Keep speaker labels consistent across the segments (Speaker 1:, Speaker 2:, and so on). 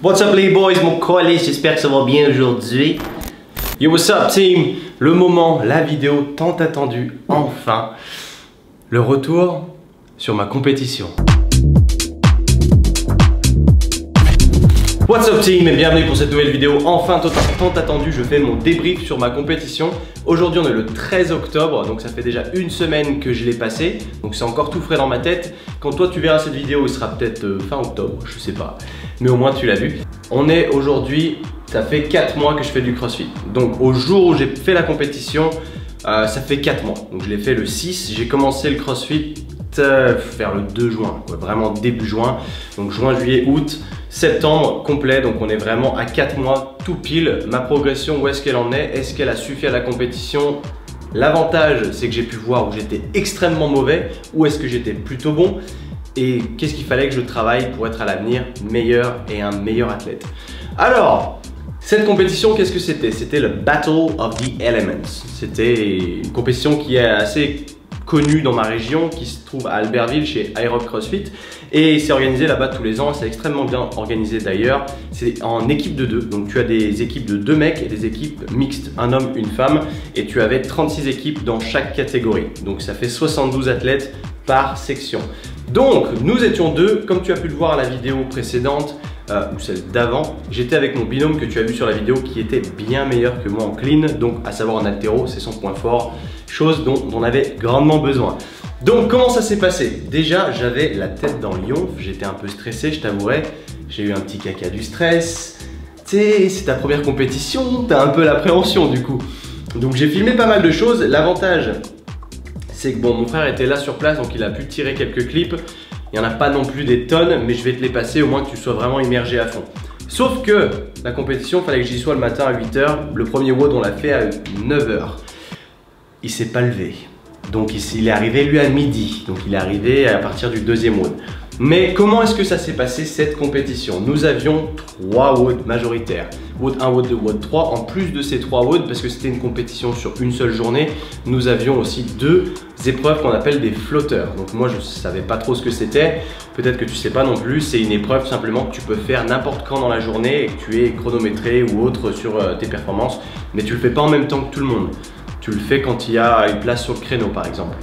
Speaker 1: What's up les boys, mon collège, j'espère que ça va bien aujourd'hui. Yo, what's up team? Le moment, la vidéo tant attendue, enfin. Le retour sur ma compétition. What's up team et bienvenue pour cette nouvelle vidéo, enfin tant attendue, je fais mon débrief sur ma compétition. Aujourd'hui on est le 13 octobre, donc ça fait déjà une semaine que je l'ai passé, donc c'est encore tout frais dans ma tête. Quand toi tu verras cette vidéo, il sera peut-être fin octobre, je sais pas, mais au moins tu l'as vu. On est aujourd'hui, ça fait 4 mois que je fais du crossfit, donc au jour où j'ai fait la compétition, ça fait 4 mois, donc je l'ai fait le 6, j'ai commencé le crossfit vers le 2 juin, quoi, vraiment début juin, donc juin, juillet, août, septembre complet, donc on est vraiment à 4 mois tout pile. Ma progression, où est-ce qu'elle en est? Est-ce qu'elle a suffi à la compétition? L'avantage, c'est que j'ai pu voir où j'étais extrêmement mauvais, où est-ce que j'étais plutôt bon, et qu'est-ce qu'il fallait que je travaille pour être à l'avenir meilleur et un meilleur athlète. Alors, cette compétition, qu'est-ce que c'était? C'était le Battle of the Elements. C'était une compétition qui est assez connue dans ma région, qui se trouve à Albertville chez iRock CrossFit, et c'est organisé là-bas tous les ans. C'est extrêmement bien organisé d'ailleurs. C'est en équipe de 2, donc tu as des équipes de 2 mecs et des équipes mixtes, un homme, une femme, et tu avais 36 équipes dans chaque catégorie, donc ça fait 72 athlètes par section. Donc nous étions 2, comme tu as pu le voir à la vidéo précédente ou celle d'avant. J'étais avec mon binôme que tu as vu sur la vidéo, qui était bien meilleur que moi en clean, donc à savoir en haltéro, c'est son point fort, chose dont on avait grandement besoin. Donc comment ça s'est passé? Déjà j'avais la tête dans le lion, j'étais un peu stressé, je t'avouerai, j'ai eu un petit caca du stress. Tu sais, c'est ta première compétition, t'as un peu l'appréhension du coup. Donc j'ai filmé pas mal de choses. L'avantage, c'est que bon, mon frère était là sur place, donc il a pu tirer quelques clips. Il n'y en a pas non plus des tonnes, mais je vais te les passer au moins que tu sois vraiment immergé à fond. Sauf que la compétition, il fallait que j'y sois le matin à 8 h. Le premier WOD, on l'a fait à 9 h. Il s'est pas levé. Donc il est arrivé lui à midi. Donc il est arrivé à partir du deuxième WOD. Mais comment est-ce que ça s'est passé cette compétition? Nous avions 3 WOD majoritaires. WOD 1, WOD 2, WOD 3. En plus de ces 3 WOD, parce que c'était une compétition sur une seule journée, nous avions aussi 2 épreuves qu'on appelle des flotteurs. Donc moi je ne savais pas trop ce que c'était. Peut-être que tu ne sais pas non plus. C'est une épreuve simplement que tu peux faire n'importe quand dans la journée et que tu es chronométré ou autre sur tes performances. Mais tu ne le fais pas en même temps que tout le monde. Tu le fais quand il y a une place sur le créneau par exemple.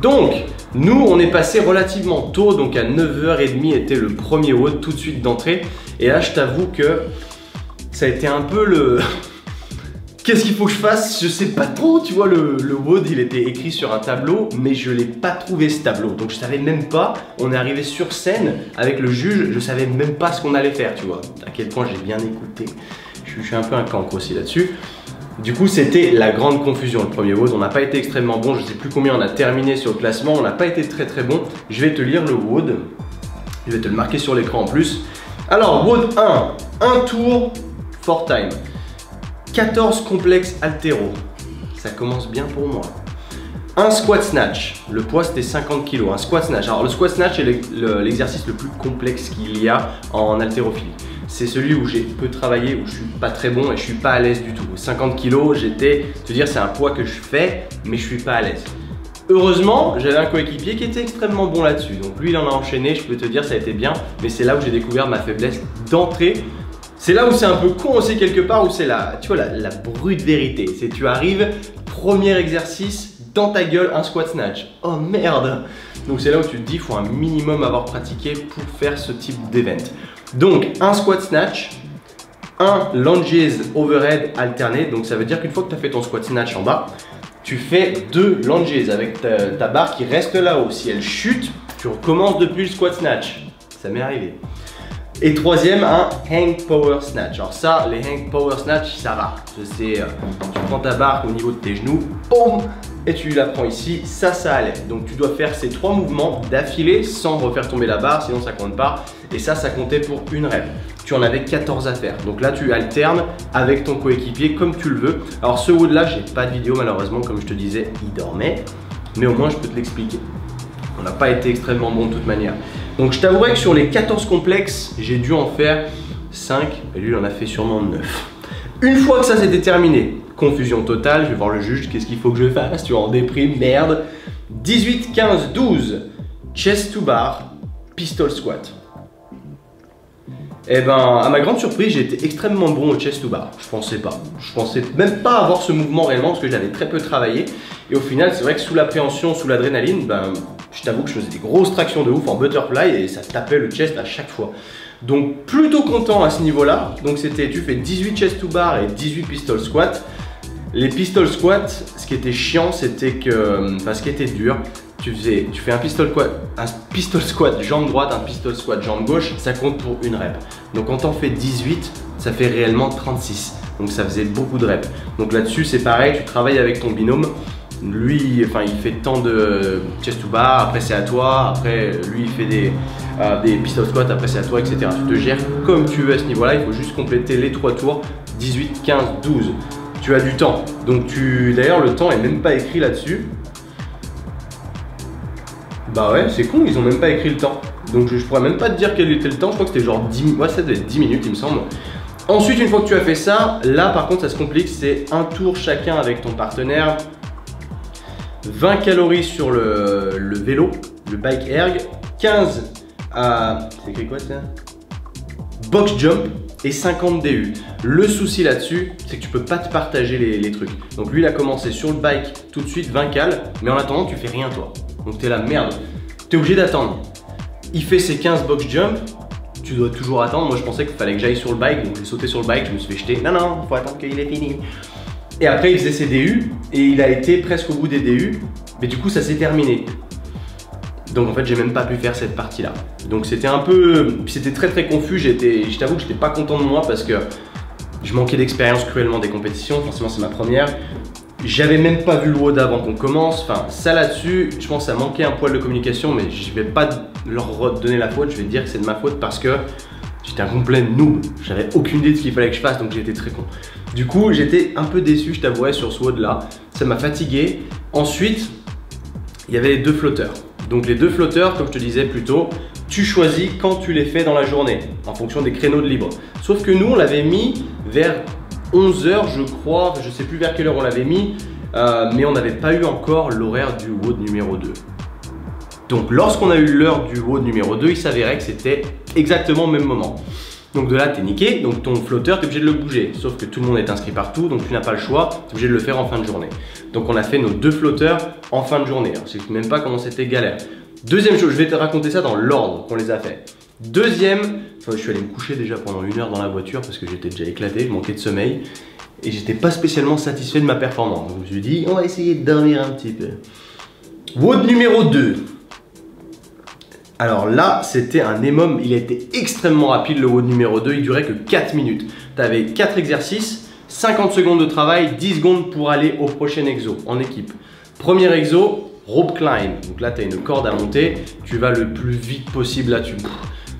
Speaker 1: Donc, nous, on est passé relativement tôt, donc à 9 h 30 était le premier WOD tout de suite d'entrée. Et là, je t'avoue que ça a été un peu le... Qu'est-ce qu'il faut que je fasse? Je sais pas trop, tu vois, le WOD, il était écrit sur un tableau, mais je l'ai pas trouvé ce tableau. Donc, je savais même pas, on est arrivé sur scène avec le juge, je savais même pas ce qu'on allait faire, tu vois. À quel point j'ai bien écouté. Je suis un peu un cancre aussi là-dessus. Du coup, c'était la grande confusion le premier WOD. On n'a pas été extrêmement bon. Je ne sais plus combien on a terminé sur le classement. On n'a pas été très très bon. Je vais te lire le WOD. Je vais te le marquer sur l'écran en plus. Alors, WOD 1, un tour, 4 time. 14 complexes haltéro. Ça commence bien pour moi. Un squat snatch. Le poids c'était 50 kg. Un squat snatch. Alors, le squat snatch est l'exercice le plus complexe qu'il y a en haltérophilie. C'est celui où j'ai peu travaillé, où je suis pas très bon et je suis pas à l'aise du tout. 50 kg, te dire c'est un poids que je fais, mais je suis pas à l'aise. Heureusement, j'avais un coéquipier qui était extrêmement bon là-dessus. Donc lui, il en a enchaîné, je peux te dire, ça a été bien. Mais c'est là où j'ai découvert ma faiblesse d'entrée. C'est là où c'est un peu con aussi quelque part, où c'est la brute vérité. C'est tu arrives, premier exercice, dans ta gueule, un squat snatch. Oh merde! Donc c'est là où tu te dis, il faut un minimum avoir pratiqué pour faire ce type d'event. Donc un squat snatch, un lunges overhead alterné. Donc ça veut dire qu'une fois que tu as fait ton squat snatch en bas, tu fais 2 lunges avec ta barre qui reste là-haut. Si elle chute, tu recommences depuis le squat snatch. Ça m'est arrivé. Et troisième, un hang power snatch. Alors ça, les hang power snatch, ça va. Tu prends ta barre au niveau de tes genoux, boum, et tu la prends ici, ça allait. Donc tu dois faire ces 3 mouvements d'affilée sans refaire tomber la barre, sinon ça compte pas. Et ça comptait pour une rep. Tu en avais 14 à faire. Donc là, tu alternes avec ton coéquipier comme tu le veux. Alors ce WOD là, j'ai pas de vidéo malheureusement, comme je te disais, il dormait. Mais au moins, je peux te l'expliquer. On n'a pas été extrêmement bon de toute manière. Donc je t'avouerai que sur les 14 complexes, j'ai dû en faire 5 et lui il en a fait sûrement 9. Une fois que ça c'était terminé, confusion totale, je vais voir le juge, qu'est-ce qu'il faut que je fasse? Tu es en déprime, merde. 18, 15, 12, chest to bar, pistol squat. Et ben, à ma grande surprise, j'ai été extrêmement bon au chest to bar. Je pensais pas. Je pensais même pas avoir ce mouvement réellement parce que je l'avais très peu travaillé. Et au final, c'est vrai que sous l'appréhension, sous l'adrénaline, ben, je t'avoue que je faisais des grosses tractions de ouf en butterfly et ça tapait le chest à chaque fois. Donc plutôt content à ce niveau-là. Donc c'était, tu fais 18 chest to bar et 18 pistol squat. Les pistol squats, ce qui était chiant, c'était que, enfin ce qui était dur, tu fais un pistol squat jambe droite, un pistol squat jambe gauche, ça compte pour une rep. Donc quand t'en fais 18, ça fait réellement 36. Donc ça faisait beaucoup de reps. Donc là-dessus c'est pareil, tu travailles avec ton binôme. Lui, enfin il fait tant de chest to bar, après c'est à toi, après lui il fait des pistol squats, après c'est à toi, etc. Tu te gères comme tu veux à ce niveau-là, il faut juste compléter les 3 tours, 18, 15, 12. Tu as du temps. Donc d'ailleurs le temps est même pas écrit là-dessus. Bah ouais, c'est con, ils ont même pas écrit le temps. Donc je pourrais même pas te dire quel était le temps, je crois que c'était genre 10 minutes, ouais ça devait être 10 minutes il me semble. Ensuite une fois que tu as fait ça, là par contre ça se complique, c'est un tour chacun avec ton partenaire. 20 calories sur le vélo, le bike erg, 15 à... c'est écrit quoi ça? Box jump et 50 DU. Le souci là-dessus, c'est que tu peux pas te partager les trucs. Donc lui il a commencé sur le bike tout de suite 20 cal, mais en attendant tu fais rien toi. Donc t'es là, merde, t'es obligé d'attendre. Il fait ses 15 box jump, tu dois toujours attendre. Moi je pensais qu'il fallait que j'aille sur le bike, donc j'ai sauté sur le bike, je me suis fait jeter. Non, non, faut attendre qu'il ait fini. Et après il faisait ses DU, et il a été presque au bout des DU, mais du coup ça s'est terminé. Donc en fait j'ai même pas pu faire cette partie là. Donc c'était un peu, c'était très confus, je t'avoue que j'étais pas content de moi parce que je manquais d'expérience cruellement des compétitions, forcément c'est ma première. J'avais même pas vu le WOD avant qu'on commence, enfin ça là-dessus, je pense que ça manquait un poil de communication, mais je vais pas leur donner la faute, je vais dire que c'est de ma faute parce que j'étais un complet noob, j'avais aucune idée de ce qu'il fallait que je fasse, donc j'étais très con. Du coup j'étais un peu déçu, je t'avouerai, sur ce WOD là, ça m'a fatigué. Ensuite, il y avait les 2 flotteurs. Donc les 2 flotteurs, comme je te disais plus tôt, tu choisis quand tu les fais dans la journée, en fonction des créneaux de libre. Sauf que nous on l'avait mis vers 11 h je crois, je sais plus vers quelle heure on l'avait mis, mais on n'avait pas eu encore l'horaire du WOD numéro 2. Donc lorsqu'on a eu l'heure du WOD numéro 2, il s'avérait que c'était exactement au même moment. Donc de là t'es niqué, donc ton flotteur t'es obligé de le bouger, sauf que tout le monde est inscrit partout, donc tu n'as pas le choix, t'es obligé de le faire en fin de journée. Donc on a fait nos 2 flotteurs en fin de journée, je sais même pas comment c'était galère. Deuxième chose, je vais te raconter ça dans l'ordre qu'on les a fait. Deuxième, enfin, je suis allé me coucher déjà pendant 1 heure dans la voiture parce que j'étais déjà éclaté, je manquais de sommeil et j'étais pas spécialement satisfait de ma performance. Donc je me suis dit, on va essayer de dormir un petit peu. WOD numéro 2. Alors là, c'était un EMOM, il a été extrêmement rapide le WOD numéro 2, il durait que 4 minutes. Tu avais 4 exercices, 50 secondes de travail, 10 secondes pour aller au prochain exo en équipe. Premier exo, rope climb. Donc là, tu as une corde à monter, tu vas le plus vite possible, là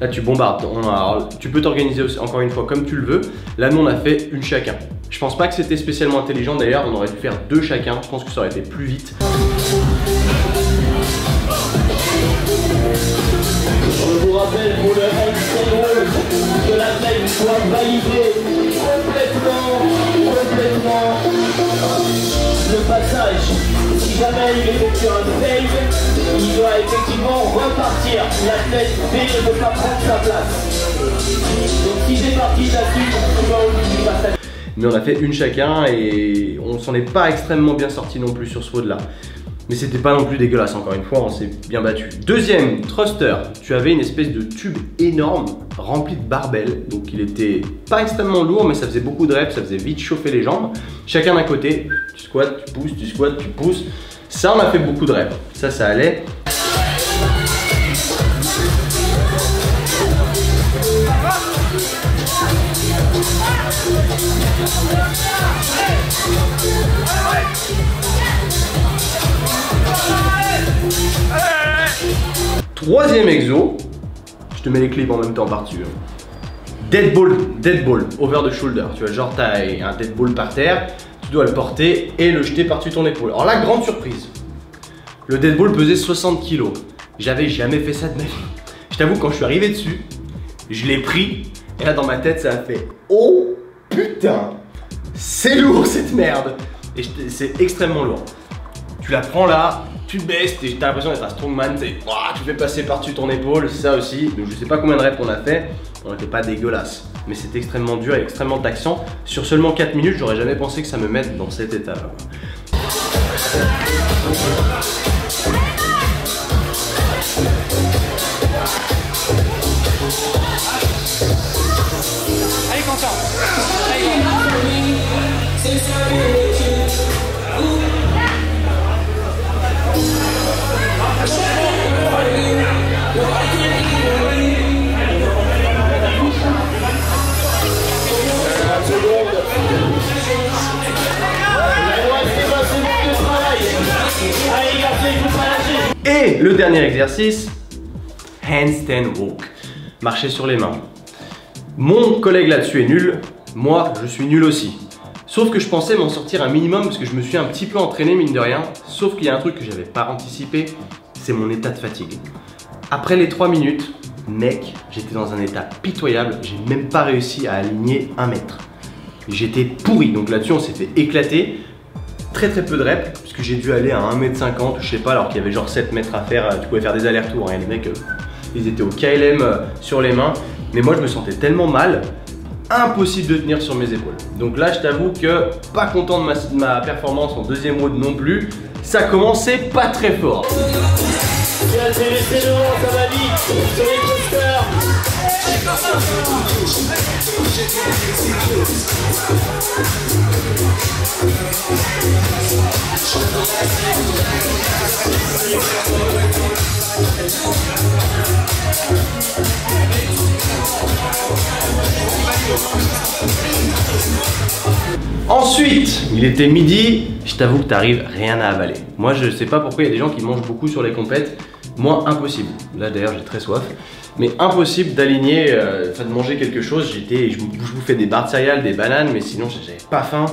Speaker 1: tu bombardes. Alors, tu peux t'organiser encore une fois comme tu le veux. Là, nous, on a fait une chacun. Je pense pas que c'était spécialement intelligent d'ailleurs, on aurait dû faire 2 chacun, je pense que ça aurait été plus vite.
Speaker 2: Je vous rappelle pour le extra-roll que la tête soit validée complètement le passage. Si jamais il effectue un fail, il doit effectivement repartir. L'athlète B ne peut pas prendre sa place. Donc si c'est parti là-dessus, tu vas oublier le passage.
Speaker 1: Mais on a fait une chacun et on s'en est pas extrêmement bien sorti non plus sur ce WOD là. Mais c'était pas non plus dégueulasse, encore une fois, on s'est bien battu. Deuxième, thruster. Tu avais une espèce de tube énorme rempli de barbells. Donc il était pas extrêmement lourd, mais ça faisait beaucoup de reps, ça faisait vite chauffer les jambes. Chacun d'un côté, tu squattes, tu pousses, tu squattes, tu pousses. Ça, on a fait beaucoup de reps. Ça allait. Troisième exo, je te mets les clips en même temps par-dessus. Dead ball, over the shoulder. Tu vois, genre t'as un dead ball par terre, tu dois le porter et le jeter par-dessus ton épaule. Alors là, grande surprise, le dead ball pesait 60 kg. J'avais jamais fait ça de ma vie. Je t'avoue, quand je suis arrivé dessus, je l'ai pris et là dans ma tête, ça a fait oh putain, c'est lourd cette merde. Et c'est extrêmement lourd. Tu la prends là, tu te baisses, t'as l'impression d'être un strongman, tu fais passer par-dessus ton épaule, ça aussi. Donc je sais pas combien de reps on a fait, on n'était pas dégueulasse. Mais c'était extrêmement dur et extrêmement taxant. Sur seulement 4 minutes, j'aurais jamais pensé que ça me mette dans cet état-là.
Speaker 3: Allez Quentin.
Speaker 1: Et le dernier exercice, handstand walk, marcher sur les mains. Mon collègue là-dessus est nul, moi je suis nul aussi. Sauf que je pensais m'en sortir un minimum parce que je me suis un petit peu entraîné mine de rien. Sauf qu'il y a un truc que j'avais pas anticipé, c'est mon état de fatigue. Après les 3 minutes, mec, j'étais dans un état pitoyable, j'ai même pas réussi à aligner 1 mètre. J'étais pourri, donc là-dessus on s'est fait éclater. Très peu de reps, puisque j'ai dû aller à 1m50, je sais pas, alors qu'il y avait genre 7 mètres à faire, tu pouvais faire des allers-retours, hein. Les mecs, ils étaient au KLM sur les mains, mais moi je me sentais tellement mal, impossible de tenir sur mes épaules. Donc là je t'avoue que pas content de ma performance en deuxième round non plus, ça commençait pas très fort.
Speaker 2: C'est laissé devant, ça va vite, sur les posters.
Speaker 1: Ensuite, il était midi, je t'avoue que t'arrives rien à avaler. Moi je sais pas pourquoi il y a des gens qui mangent beaucoup sur les compètes, moi impossible. Là d'ailleurs j'ai très soif, mais impossible d'aligner, de manger quelque chose. Je bouffais des barres de céréales, des bananes, mais sinon j'avais pas faim.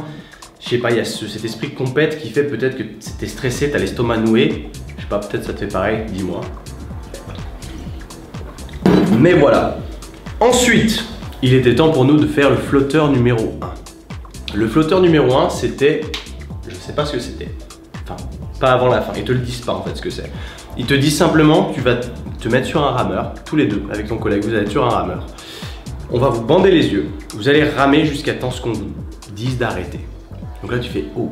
Speaker 1: Je sais pas, il y a cet esprit de compète qui fait peut-être que t'es stressé, t'as l'estomac noué. Je sais pas, peut-être ça te fait pareil, dis-moi. Mais voilà. Ensuite, il était temps pour nous de faire le flotteur numéro 1. Le flotteur numéro 1, c'était... Je sais pas ce que c'était. Enfin, pas avant la fin. Ils te le disent pas en fait ce que c'est. Ils te disent simplement que tu vas te mettre sur un rameur, tous les deux, avec ton collègue, vous allez être sur un rameur. On va vous bander les yeux. Vous allez ramer jusqu'à temps ce qu'on vous dise d'arrêter. Donc là tu fais oh,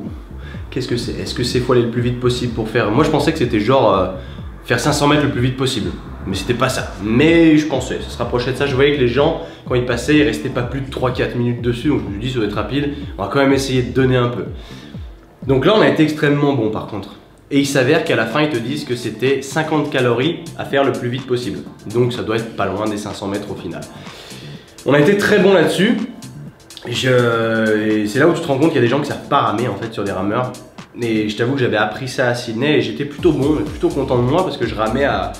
Speaker 1: qu'est-ce que c'est? Est-ce que c'est faut aller le plus vite possible pour faire... Moi je pensais que c'était genre faire 500 mètres le plus vite possible. Mais c'était pas ça. Mais je pensais, ça se rapprochait de ça. Je voyais que les gens, quand ils passaient, ils restaient pas plus de 3-4 minutes dessus. Donc je me suis dit ça doit être rapide. On va quand même essayer de donner un peu. Donc là on a été extrêmement bon par contre. Et il s'avère qu'à la fin ils te disent que c'était 50 calories à faire le plus vite possible. Donc ça doit être pas loin des 500 mètres au final. On a été très bon là-dessus. Et c'est là où tu te rends compte qu'il y a des gens qui savent pas ramer en fait sur des rameurs. Et je t'avoue que j'avais appris ça à Sydney et j'étais plutôt bon, plutôt content de moi parce que je ramais à...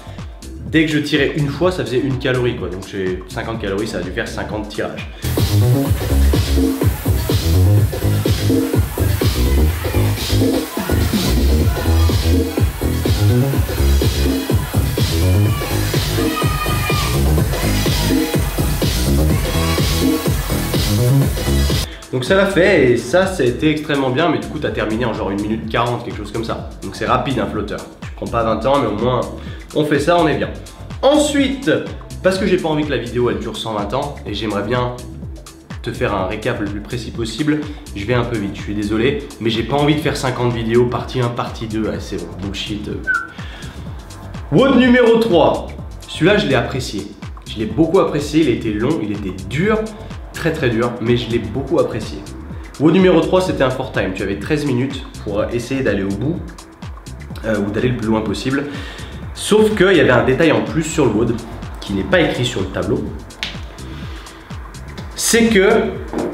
Speaker 1: Dès que je tirais une fois, ça faisait 1 calorie quoi. Donc j'ai 50 calories, ça a dû faire 50 tirages. Donc ça l'a fait et ça a été extrêmement bien, mais du coup tu as terminé en genre 1 minute 40, quelque chose comme ça. Donc c'est rapide un flotteur. Tu prends pas 20 ans mais au moins on fait ça, on est bien. Ensuite, parce que j'ai pas envie que la vidéo elle dure 120 ans et j'aimerais bien te faire un récap le plus précis possible, je vais un peu vite, je suis désolé, mais j'ai pas envie de faire 50 vidéos, partie 1, partie 2, ouais, c'est bon, bullshit. WOD numéro 3, celui-là je l'ai apprécié. Je l'ai beaucoup apprécié, il était long, il était dur. Très dur, mais je l'ai beaucoup apprécié. WOD numéro 3, c'était un fort time. Tu avais 13 minutes pour essayer d'aller au bout ou d'aller le plus loin possible. Sauf qu'il y avait un détail en plus sur le WOD qui n'est pas écrit sur le tableau. C'est que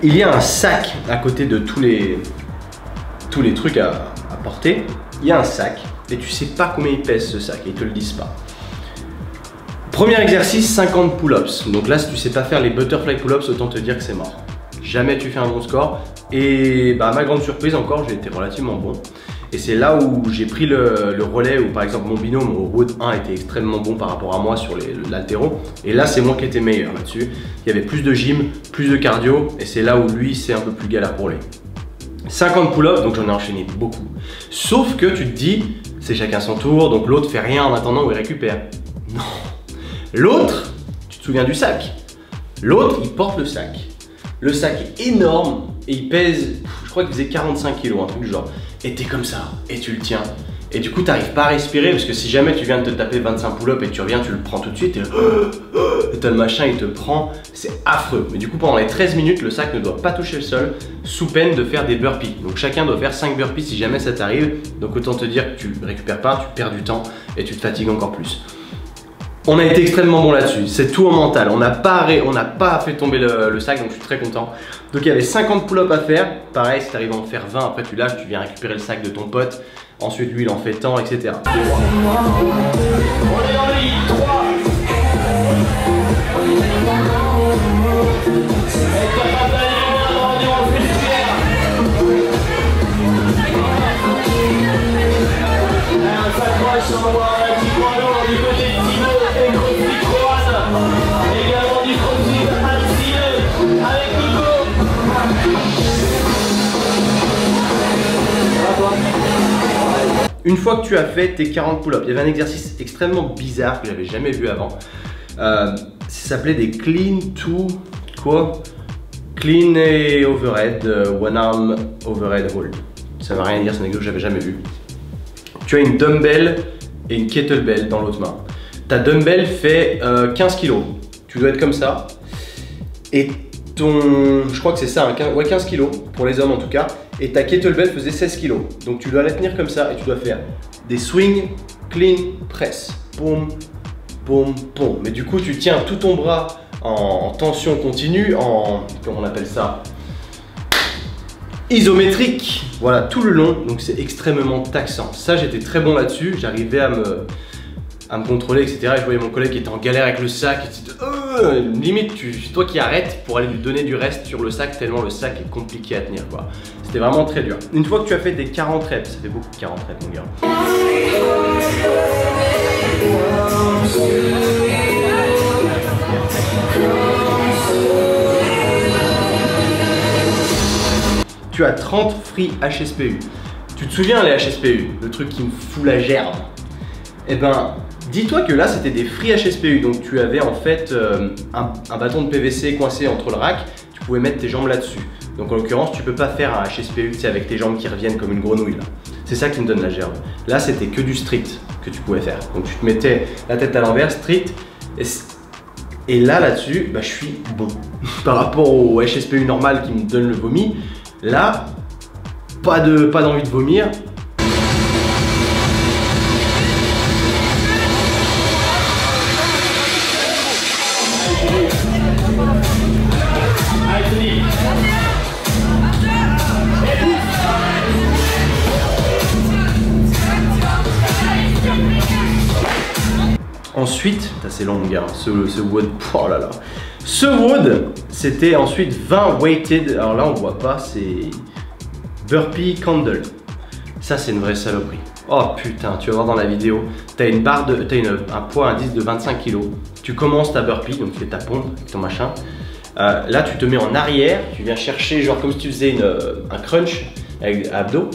Speaker 1: il y a un sac à côté de tous les trucs à porter. Il y a un sac et tu sais pas combien il pèse ce sac et ils te le disent pas. Premier exercice, 50 pull-ups. Donc là, si tu sais pas faire les butterfly pull-ups, autant te dire que c'est mort. Jamais tu fais un bon score. Et bah, à ma grande surprise encore, j'ai été relativement bon. Et c'est là où j'ai pris le relais, où par exemple mon binôme au WOD 1 était extrêmement bon par rapport à moi sur les latéraux. Et là, c'est moi qui étais meilleur là-dessus. Il y avait plus de gym, plus de cardio. Et c'est là où lui, c'est un peu plus galère pour lui. 50 pull-ups, donc j'en ai enchaîné beaucoup. Sauf que tu te dis, c'est chacun son tour, donc l'autre fait rien en attendant où il récupère. Non. L'autre, tu te souviens du sac? L'autre, il porte le sac. Le sac est énorme et il pèse, je crois qu'il faisait 45 kg, un truc du genre. Et t'es comme ça, et tu le tiens. Et du coup, t'arrives pas à respirer parce que si jamais tu viens de te taper 25 pull-ups et tu reviens, tu le prends tout de suite et t'as le machin, il te prend, c'est affreux. Mais du coup, pendant les 13 minutes, le sac ne doit pas toucher le sol sous peine de faire des burpees. Donc chacun doit faire 5 burpees si jamais ça t'arrive. Donc autant te dire que tu récupères pas, tu perds du temps et tu te fatigues encore plus. On a été extrêmement bon là-dessus, c'est tout en mental, on n'a pas fait tomber le sac, donc je suis très content. Donc il y avait 50 pull-ups à faire, pareil si tu arrives à en faire 20, après tu lâches, tu viens récupérer le sac de ton pote, ensuite lui il en fait tant, etc.
Speaker 2: On est en ligne, 3. Être capable d'aller loin dans l'endurance musculaire. On s'accroche, on va voir un petit point lourd du côté de Timo et CrossFit Roanne. Également du CrossFit Alcine avec Nico.
Speaker 1: Une fois que tu as fait tes 40 pull-ups, il y avait un exercice extrêmement bizarre que j'avais jamais vu avant. Ça s'appelait des clean to quoi? Clean et overhead, one arm overhead hold. Ça veut rien dire, c'est un exercice que j'avais jamais vu. Tu as une dumbbell et une kettlebell dans l'autre main. Ta dumbbell fait 15 kg. Tu dois être comme ça. Et je crois que c'est ça, 15 kg pour les hommes en tout cas. Et ta kettlebell faisait 16 kg. Donc tu dois la tenir comme ça et tu dois faire des swings, clean, press. Boum, boum, boum. Mais du coup, tu tiens tout ton bras en tension continue, comment on appelle ça? Isométrique, voilà, tout le long, donc c'est extrêmement taxant. Ça, j'étais très bon là-dessus, j'arrivais à me contrôler, etc. Et je voyais mon collègue qui était en galère avec le sac, limite, c'est toi qui arrêtes pour aller lui donner du reste sur le sac, tellement le sac est compliqué à tenir, quoi. C'était vraiment très dur. Une fois que tu as fait tes 40 reps, ça fait beaucoup de 40 reps, mon gars. Tu as 30 free HSPU. Tu te souviens les HSPU, le truc qui me fout la gerbe? Eh ben, dis-toi que là c'était des free HSPU, donc tu avais en fait un bâton de PVC coincé entre le rack, tu pouvais mettre tes jambes là-dessus. Donc en l'occurrence, tu peux pas faire un HSPU avec tes jambes qui reviennent comme une grenouille là. C'est ça qui me donne la gerbe. Là c'était que du street que tu pouvais faire. Donc tu te mettais la tête à l'envers, street, et là-dessus, bah, je suis bon. Par rapport au HSPU normal qui me donne le vomi, là, pas d'envie de vomir. Ensuite, c'est long mon gars, ce WOD, oh là là. Ce WOD, c'était ensuite 20 weighted, alors là on voit pas, c'est burpee candle. Ça c'est une vraie saloperie. Oh putain, tu vas voir dans la vidéo, t'as un poids indice de 25 kg. Tu commences ta burpee, donc tu fais ta pompe avec ton machin. Là tu te mets en arrière, tu viens chercher genre comme si tu faisais un crunch avec abdos.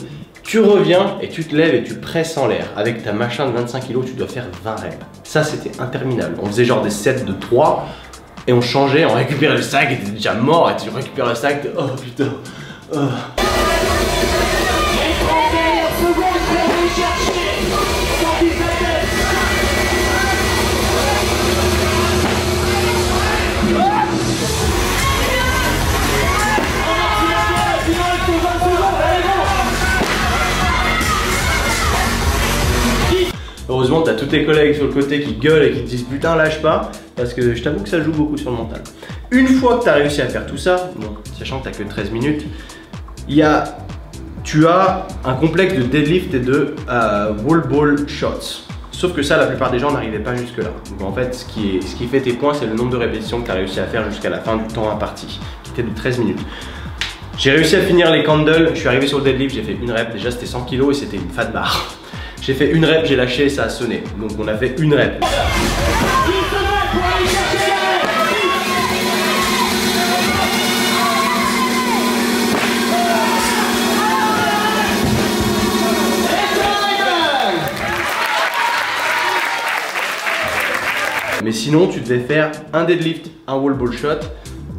Speaker 1: Tu reviens et tu te lèves et tu presses en l'air. Avec ta machin de 25 kg, tu dois faire 20 reps. Ça, c'était interminable. On faisait genre des sets de 3 et on changeait, on récupérait le sac et t'es déjà mort et tu récupères le sac, oh putain. Heureusement, tu as tous tes collègues sur le côté qui gueulent et qui te disent putain, lâche pas, parce que je t'avoue que ça joue beaucoup sur le mental. Une fois que tu as réussi à faire tout ça, bon, sachant que tu n'as que 13 minutes, tu as un complexe de deadlift et de wall ball shots. Sauf que ça, la plupart des gens n'arrivaient pas jusque là. Donc en fait, ce qui fait tes points, c'est le nombre de répétitions que tu as réussi à faire jusqu'à la fin du temps imparti, qui était de 13 minutes. J'ai réussi à finir les candles, je suis arrivé sur le deadlift, j'ai fait une rep, déjà c'était 100 kg et c'était une fat bar. J'ai fait une rep, j'ai lâché et ça a sonné. Donc on a fait une rep. Mais sinon, tu devais faire un deadlift, un wall ball shot,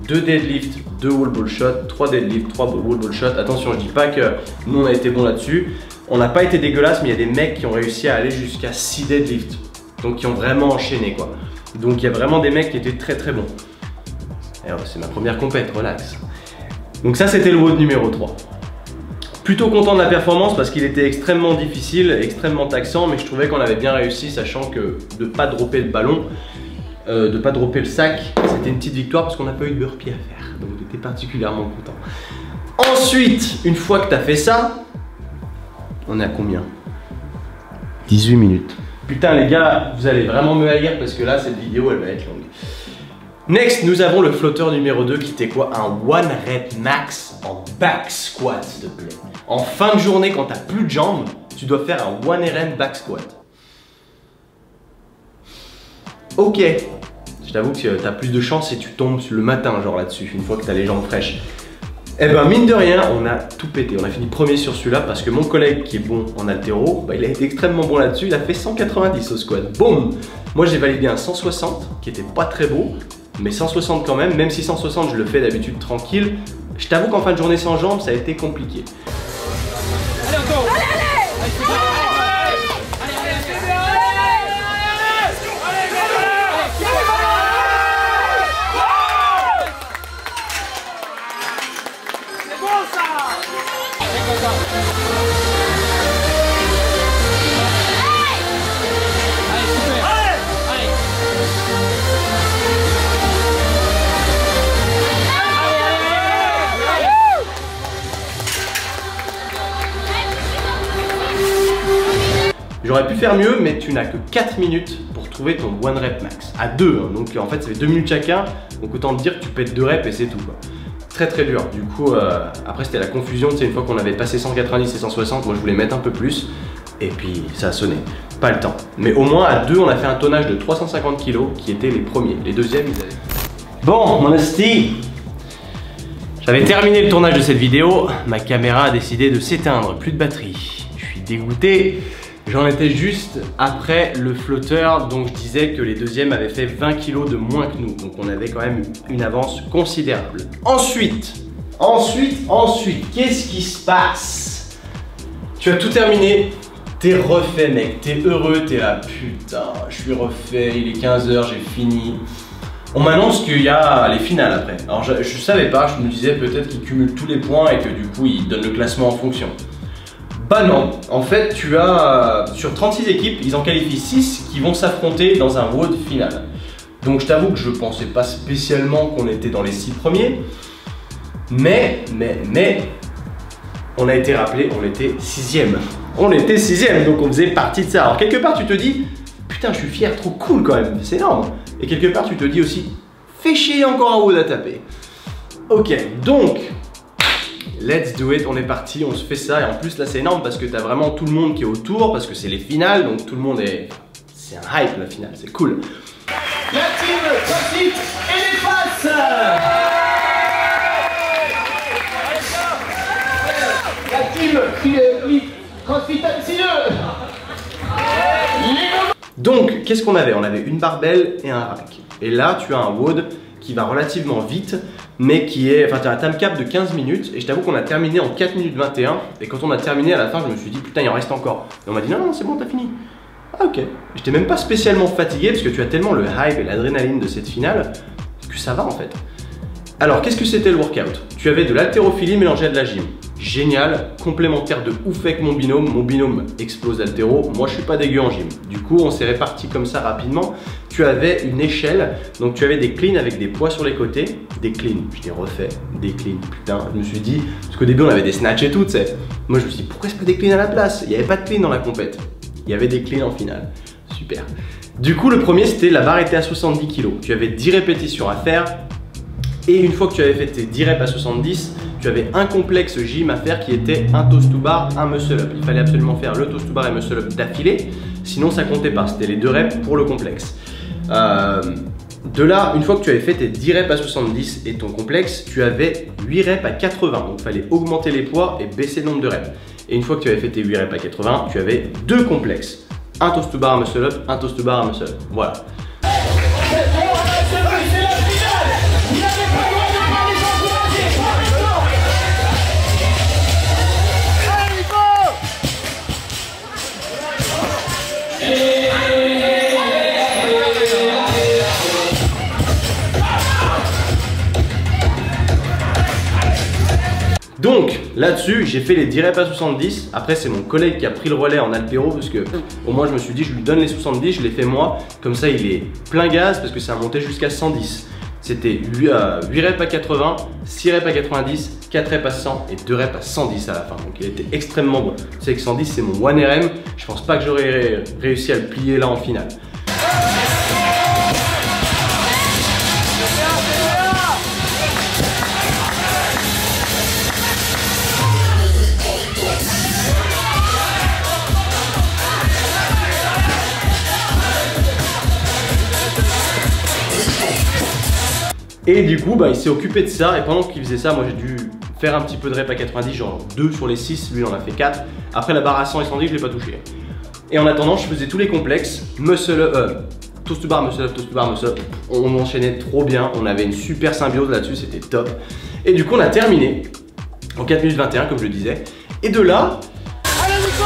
Speaker 1: 2 deadlifts, 2 wall ball shot, 3 deadlifts, 3 wall ball shot. Attention, je dis pas que nous on a été bon là-dessus. On n'a pas été dégueulasse, mais il y a des mecs qui ont réussi à aller jusqu'à 6 deadlifts. Donc qui ont vraiment enchaîné quoi. Donc il y a vraiment des mecs qui étaient très très bons. Alors c'est ma première compète, relax. Donc ça c'était le WOD numéro 3. Plutôt content de la performance parce qu'il était extrêmement difficile, extrêmement taxant, mais je trouvais qu'on avait bien réussi, sachant que de ne pas dropper le ballon, de ne pas dropper le sac, c'était une petite victoire parce qu'on n'a pas eu de burpee à faire. Donc j'étais particulièrement content. Ensuite, une fois que tu as fait ça, on est à combien? 18 minutes. Putain les gars, vous allez vraiment me haïr parce que là, cette vidéo, elle va être longue. Next, nous avons le flotteur numéro 2 qui était quoi? Un 1 rep max en back squat, s'il te plaît. En fin de journée, quand t'as plus de jambes, tu dois faire un 1 RM back squat. Ok. Je t'avoue que t'as plus de chance si tu tombes le matin, genre là-dessus, une fois que t'as les jambes fraîches. Eh ben, mine de rien, on a tout pété. On a fini premier sur celui-là parce que mon collègue qui est bon en haltéro, bah, il a été extrêmement bon là-dessus. Il a fait 190 au squat. Boum! Moi, j'ai validé un 160 qui était pas très beau. Mais 160 quand même si 160 je le fais d'habitude tranquille, je t'avoue qu'en fin de journée sans jambes, ça a été compliqué.
Speaker 3: Allez encore! Allez, allez! C'est bon ça!
Speaker 1: J'aurais pu faire mieux, mais tu n'as que 4 minutes pour trouver ton 1 rep max. À 2, hein. Donc en fait ça fait 2 minutes chacun, donc autant te dire que tu pètes 2 reps et c'est tout quoi. Très très dur. Du coup, après c'était la confusion, c'est une fois qu'on avait passé 190 et 160, moi je voulais mettre un peu plus, et puis ça a sonné. Pas le temps. Mais au moins à 2, on a fait un tonnage de 350 kg qui étaient les premiers. Les deuxièmes, ils avaient... Bon, mon esti, j'avais terminé le tournage de cette vidéo, ma caméra a décidé de s'éteindre, plus de batterie. Je suis dégoûté. J'en étais juste après le flotteur, donc je disais que les deuxièmes avaient fait 20 kg de moins que nous. Donc on avait quand même une avance considérable. Ensuite, qu'est-ce qui se passe? Tu as tout terminé, t'es refait mec, t'es heureux, t'es là, putain, je suis refait, il est 15 h, j'ai fini. On m'annonce qu'il y a les finales après. Alors je savais pas, je me disais peut-être qu'ils cumulent tous les points et que du coup ils donnent le classement en fonction. Bah non, en fait tu as, sur 36 équipes, ils en qualifient 6 qui vont s'affronter dans un WOD final. Donc je t'avoue que je pensais pas spécialement qu'on était dans les 6 premiers, mais, on a été rappelé, on était 6ème. On était 6ème, donc on faisait partie de ça. Alors quelque part tu te dis, putain je suis fier, trop cool quand même, c'est énorme. Et quelque part tu te dis aussi, fais chier encore un WOD à taper. Ok, donc... let's do it, on est parti, on se fait ça. Et en plus là c'est énorme parce que t'as vraiment tout le monde qui est autour, parce que c'est les finales, donc tout le monde est... c'est un hype la finale, c'est cool.
Speaker 2: La team CrossFit et les passes. La team CrossFit MCE.
Speaker 1: Donc qu'est-ce qu'on avait? On avait une barbelle et un rack. Et là tu as un WOD qui va relativement vite, mais qui est... enfin tu as un time cap de 15 minutes, et je t'avoue qu'on a terminé en 4 minutes 21, et quand on a terminé à la fin je me suis dit putain il en reste encore. Et on m'a dit non c'est bon t'as fini. Ah ok. J'étais même pas spécialement fatigué parce que tu as tellement le hype et l'adrénaline de cette finale que ça va en fait. Alors qu'est-ce que c'était le workout? Tu avais de l'haltérophilie mélangée à de la gym. Génial, complémentaire de ouf avec mon binôme explose d'haltéro, moi je suis pas dégueu en gym. Du coup on s'est réparti comme ça rapidement. Tu avais une échelle, donc tu avais des cleans avec des poids sur les côtés, des cleans, je t'ai refait, des cleans, putain, je me suis dit, parce qu'au début on avait des snatch et tout, tu sais. Moi je me suis dit, pourquoi c'est pas des cleans à la place? Il n'y avait pas de clean dans la compète, il y avait des cleans en finale, super. Du coup le premier c'était la barre était à 70 kg, tu avais 10 répétitions à faire, et une fois que tu avais fait tes 10 reps à 70, tu avais un complexe gym à faire qui était un toast to bar, un muscle up. Il fallait absolument faire le toast to bar et muscle up d'affilée, sinon ça comptait pas, c'était les 2 reps pour le complexe. De là, une fois que tu avais fait tes 10 reps à 70 et ton complexe, tu avais 8 reps à 80, donc il fallait augmenter les poids et baisser le nombre de reps. Et une fois que tu avais fait tes 8 reps à 80, tu avais 2 complexes, un toast to bar, un muscle up, un toast to bar, un muscle up, voilà. Donc là-dessus, j'ai fait les 10 reps à 70. Après, c'est mon collègue qui a pris le relais en alpéro parce que au moins je me suis dit, je lui donne les 70, je les fais moi. Comme ça, il est plein gaz parce que ça a monté jusqu'à 110. C'était 8 reps à 80, 6 reps à 90, 4 reps à 100 et 2 reps à 110 à la fin. Donc il était extrêmement bon. Tu sais que 110 c'est mon 1RM. Je pense pas que j'aurais réussi à le plier là en finale. Et du coup, il s'est occupé de ça et pendant qu'il faisait ça, moi j'ai dû faire un petit peu de rep à 90, genre 2 sur les 6, lui il en a fait 4. Après la barre à 100 et 110, je l'ai pas touché. Et en attendant, je faisais tous les complexes, toast to bar, muscle up, toast to bar, muscle up. On enchaînait trop bien, on avait une super symbiose là-dessus, c'était top. Et du coup, on a terminé en 4 minutes 21, comme je le disais. Et de là...
Speaker 3: Allez Nico!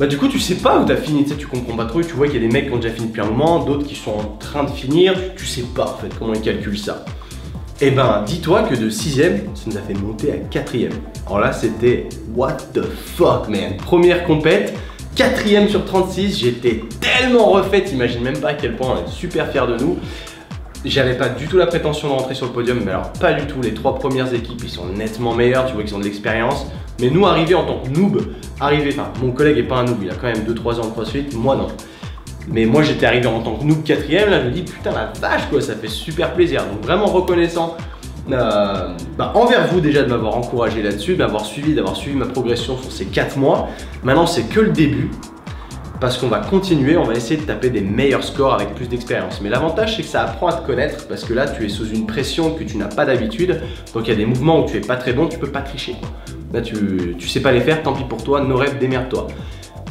Speaker 1: Du coup tu sais pas où t'as fini, tu comprends pas trop, tu vois qu'il y a des mecs qui ont déjà fini depuis un moment, d'autres qui sont en train de finir, tu sais pas en fait comment ils calculent ça. Et dis-toi que de 6ème, ça nous a fait monter à 4ème. Alors là c'était what the fuck man. Première compète, 4ème sur 36, j'étais tellement refait, t'imagines même pas à quel point on est super fiers de nous. J'avais pas du tout la prétention de rentrer sur le podium, mais alors pas du tout, les 3 premières équipes ils sont nettement meilleurs, tu vois qu'ils ont de l'expérience. Mais nous arriver en tant que noob, mon collègue est pas un noob, il a quand même 2-3 ans de crossfit, moi non. Mais moi j'étais arrivé en tant que noob 4ème, là je me dis putain la vache quoi, ça fait super plaisir. Donc vraiment reconnaissant envers vous déjà de m'avoir encouragé là-dessus, d'avoir suivi ma progression sur ces 4 mois. Maintenant c'est que le début. Parce qu'on va continuer, on va essayer de taper des meilleurs scores avec plus d'expérience. Mais l'avantage c'est que ça apprend à te connaître parce que là tu es sous une pression que tu n'as pas d'habitude. Donc il y a des mouvements où tu es pas très bon, tu peux pas tricher. Là tu sais pas les faire, tant pis pour toi, no rep, démerde-toi.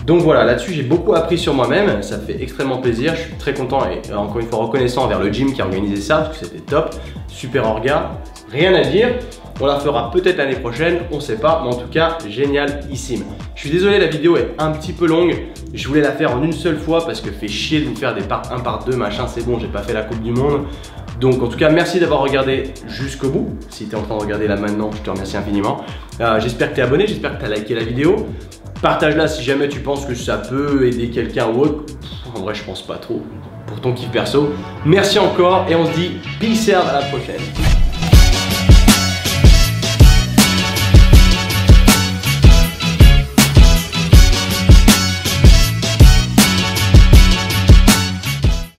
Speaker 1: Donc voilà, là-dessus j'ai beaucoup appris sur moi-même, ça fait extrêmement plaisir, je suis très content et encore une fois reconnaissant envers le gym qui a organisé ça parce que c'était top, super orga, rien à dire. On la fera peut-être l'année prochaine, on sait pas, mais en tout cas, génialissime. Je suis désolé, la vidéo est un petit peu longue. Je voulais la faire en une seule fois parce que fait chier de vous faire des parts 1 par 2, machin, c'est bon, j'ai pas fait la Coupe du Monde. Donc en tout cas, merci d'avoir regardé jusqu'au bout. Si tu es en train de regarder là maintenant, je te remercie infiniment. J'espère que tu es abonné, j'espère que tu as liké la vidéo. Partage-la si jamais tu penses que ça peut aider quelqu'un ou autre. En vrai, je pense pas trop. Pour ton kiff perso. Merci encore et on se dit peace out, à la prochaine.